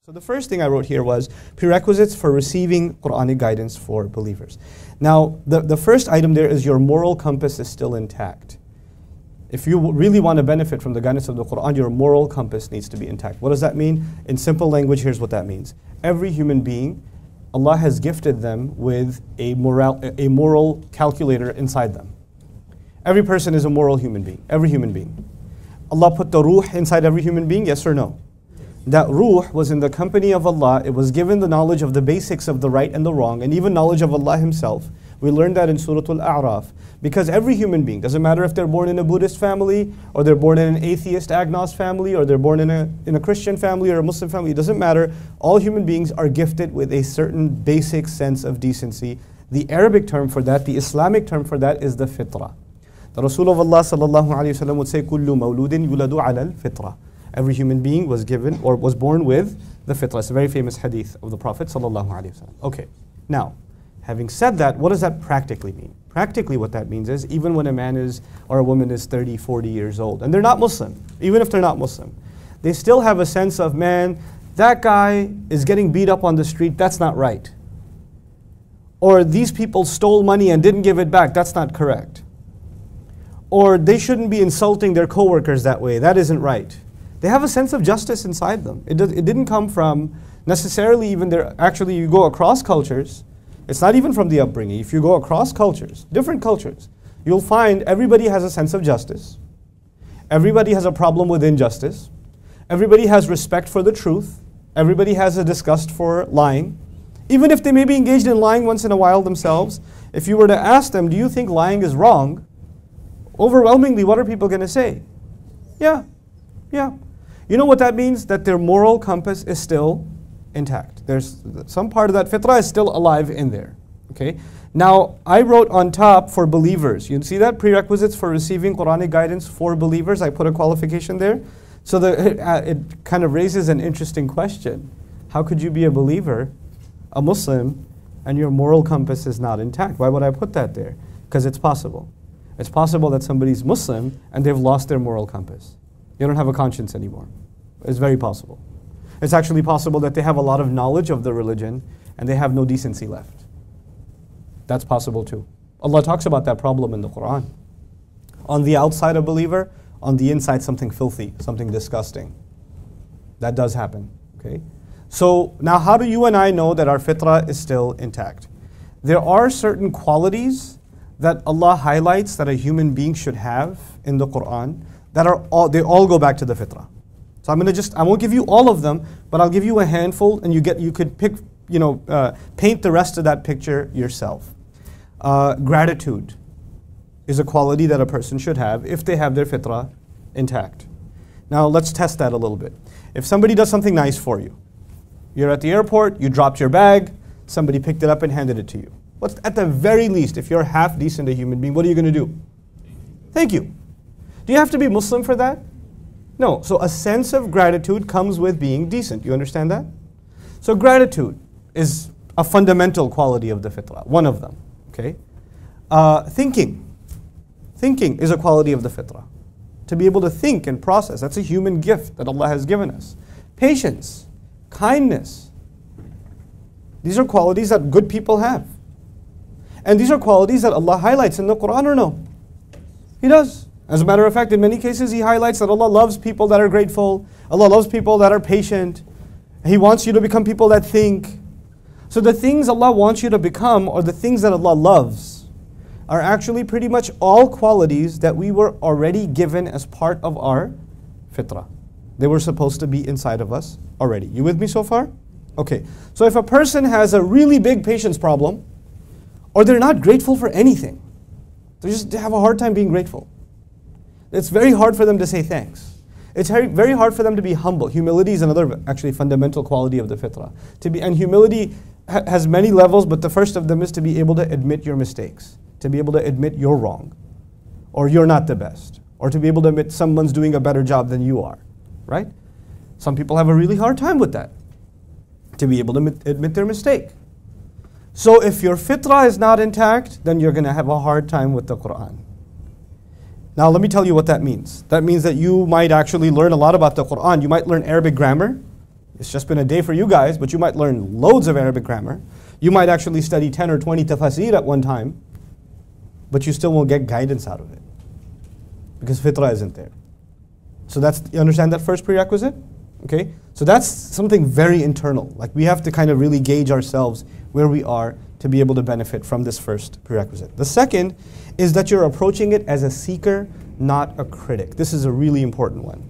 So the first thing I wrote here was prerequisites for receiving Quranic guidance for believers. Now, the first item there is your moral compass is still intact. If you really want to benefit from the guidance of the Quran, your moral compass needs to be intact. What does that mean? In simple language, here's what that means. Every human being, Allah has gifted them with a moral calculator inside them. Every person is a moral human being, every human being. Allah put the ruh inside every human being, yes or no? That ruh was in the company of Allah. It was given the knowledge of the basics of the right and the wrong, and even knowledge of Allah Himself. We learned that in Surah Al-A'raf. Because every human being, doesn't matter if they're born in a Buddhist family, or they're born in an atheist agnost family, or they're born in a Christian family or a Muslim family, it doesn't matter. All human beings are gifted with a certain basic sense of decency. The Arabic term for that, the Islamic term for that is the Fitra. The Rasul of Allah sallallahu alayhi wa sallam would say, كُلُّ مَوْلُودٍ يُولَدُ عَلَى الْفِطْرَةِ. Every human being was given or was born with the Fitra. It's a very famous hadith of the Prophet sallallahu alayhi wa sallam. Okay, now, having said that, what does that practically mean? Practically what that means is, even when a man is or a woman is 30, 40 years old, and they're not Muslim, even if they're not Muslim, they still have a sense of, man, that guy is getting beat up on the street, that's not right. Or these people stole money and didn't give it back, that's not correct. Or they shouldn't be insulting their coworkers that way, that isn't right. They have a sense of justice inside them. It didn't come from necessarily even their, actually you go across cultures, it's not even from the upbringing. If you go across cultures, different cultures, you'll find everybody has a sense of justice. Everybody has a problem with injustice. Everybody has respect for the truth. Everybody has a disgust for lying. Even if they may be engaged in lying once in a while themselves, if you were to ask them, do you think lying is wrong? Overwhelmingly, what are people going to say? Yeah, yeah. You know what that means? That their moral compass is still intact. There's some part of that fitrah is still alive in there. Okay. Now, I wrote on top for believers. You can see that prerequisites for receiving Quranic guidance for believers. I put a qualification there. So it kind of raises an interesting question. How could you be a believer, a Muslim, and your moral compass is not intact? Why would I put that there? Because it's possible. It's possible that somebody's Muslim and they've lost their moral compass. They don't have a conscience anymore. It's very possible. It's actually possible that they have a lot of knowledge of the religion and they have no decency left. That's possible too. Allah talks about that problem in the Quran. On the outside a believer, on the inside something filthy, something disgusting. That does happen. Okay? So now how do you and I know that our fitrah is still intact? There are certain qualities that Allah highlights that a human being should have in the Quran that they all go back to the fitrah. So I won't give you all of them, but I'll give you a handful, and you could pick, paint the rest of that picture yourself. Gratitude is a quality that a person should have if they have their fitrah intact. Now let's test that a little bit. If somebody does something nice for you, you're at the airport, you dropped your bag, somebody picked it up and handed it to you. What's at the very least, if you're half decent a human being, what are you going to do? Thank you. Do you have to be Muslim for that? No. So a sense of gratitude comes with being decent. You understand that? So gratitude is a fundamental quality of the fitrah, one of them. Okay. Thinking is a quality of the fitrah. To be able to think and process, that's a human gift that Allah has given us. Patience, kindness. These are qualities that good people have. And these are qualities that Allah highlights in the Quran, or no? He does. As a matter of fact, in many cases He highlights that Allah loves people that are grateful. Allah loves people that are patient. He wants you to become people that think. So the things Allah wants you to become, or the things that Allah loves, are actually pretty much all qualities that we were already given as part of our fitrah. They were supposed to be inside of us already. You with me so far? Okay. So if a person has a really big patience problem, or they're not grateful for anything, they have a hard time being grateful. It's very hard for them to say thanks. It's very hard for them to be humble. Humility is another actually fundamental quality of the fitrah. And humility has many levels, but the first of them is to be able to admit your mistakes, to be able to admit you're wrong, or you're not the best, or to be able to admit someone's doing a better job than you are, right? Some people have a really hard time with that, to be able to admit their mistake. So if your fitrah is not intact, then you're going to have a hard time with the Quran. Now let me tell you what that means. That means that you might actually learn a lot about the Quran. You might learn Arabic grammar. It's just been a day for you guys, but you might learn loads of Arabic grammar. You might actually study 10 or 20 tafasir at one time, but you still won't get guidance out of it because fitra isn't there. So you understand that first prerequisite? Okay? So that's something very internal. Like we have to kind of really gauge ourselves where we are to be able to benefit from this first prerequisite. The second is that you're approaching it as a seeker, not a critic. This is a really important one.